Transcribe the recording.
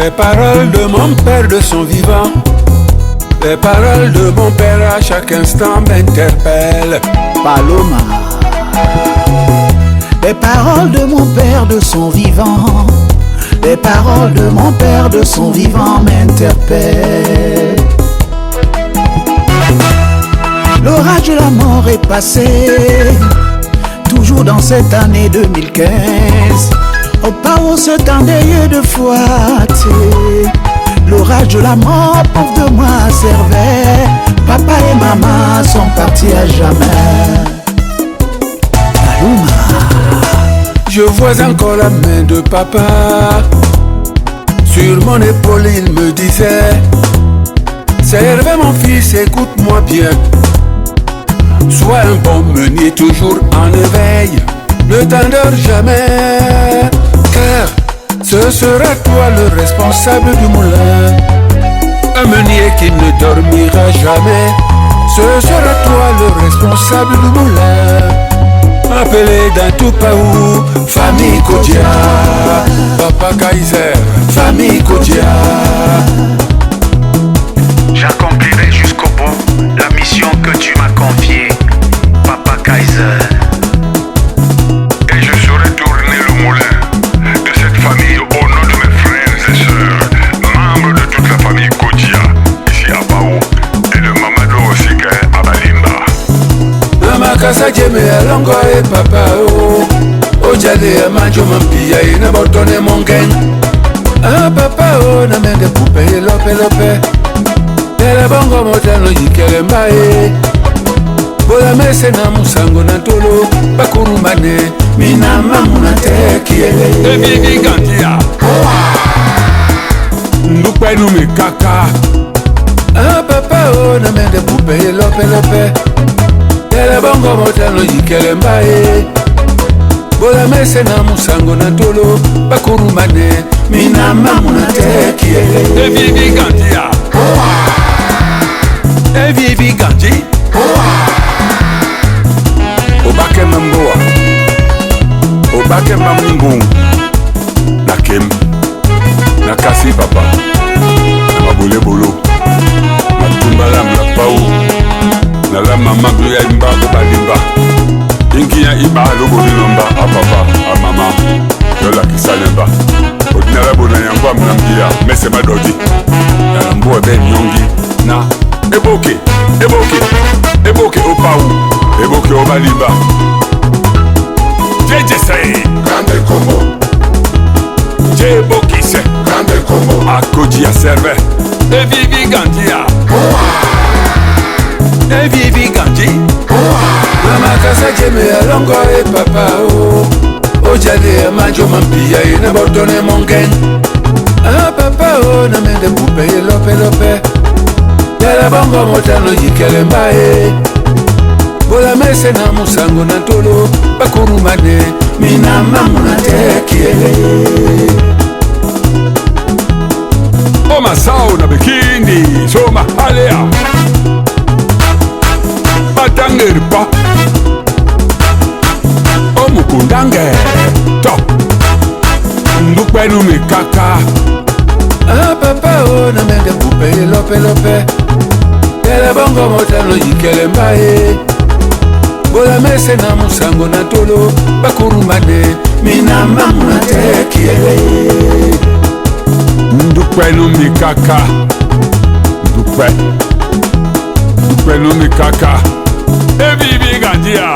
Les paroles de mon père de son vivant, les paroles de mon père à chaque instant m'interpellent. Paloma. Les paroles de mon père de son vivant, les paroles de mon père de son vivant m'interpellent. L'orage de la mort est passé, toujours dans cette année 2015. Au pas où ce temps d'ayeux de foi, l'orage de la mort, pauvre de moi, servait. Papa et maman sont partis à jamais. Paloma. Je vois encore la main de papa sur mon épaule, il me disait: c'est Hervé mon fils, écoute-moi bien. Sois un bon meunier, toujours en éveil, ne t'endors jamais, car ce sera toi le responsable du moulin. Un meunier qui ne dormira jamais, ce sera toi le responsable du moulin. Appelé dans tout Paou, famille Kodia, Papa Kaiser, famille Kodia. J'accomplirai jusqu'au bout la mission que tu m'as confiée, Papa Kaiser. Et je saurai tourner le moulin de cette famille au nom de mes frères et sœurs, membres de toute la famille Kodia, ici à Bao, et de Mamadou aussi à Balimba. Namakasa Jeme Alongo et Papa Ojale Amanjo Mampia et Nabotone Mongen. Ah Papa na mende poupe lope lope. Ela bongo motano yikele mbae. Bola mese na musango na tolo bakurumane mina mamuna tekiele. Ebibi Gandia. Ndukwe nume kaka. Ah Papa na mende poupe lope lope. Ela bongo motano yikele mbae. Bola mese na musango na tolo bakurumane mina mamuna tekiele. Ebibi Gandia. Ebibi Gandhi. Obake Mamboa, Obake Mamungu, Nakem, Nakasi Papa, Namabole Bolo, Matumbala Mlapao, Nala Mama Bluya Imba Balimba, Inkia Iba Loboli Lomba, a Papa, a Mama, Yola Kisalemba, Odinala Bonayamba Mnambia, Messe Madodi, Nalamboa Ben Yongi, Na, Eboke, Eboke Opau, Eboke Obalimba. JJ Grande Combo, Eboke se. Grande Combo, Akodia serve. Ebibi Gandia. Ebibi Gandhi. Namakasa Jeme Alongo et Papa Ojale Amanjo Mampia et Nabotone Mongen. Ah Papa na mende poupe lope lope. Yala bongo motano yikele mbae. Bola mese na musango na tolo bakurumane mina mamuna tekiele. Oma sao na bikindi. Soma alea. Matangirpa. Omukundange. Top. Ndukwe nume kaka. Ah Papa na mende poupe lope lope. Yala bongo motano yikele mbae. Bola mese na musango na tolo bakurumane mina mamuna tekiele. Ndukwe numi kaka. Ndukwe numi kaka. Ebibi Gandia.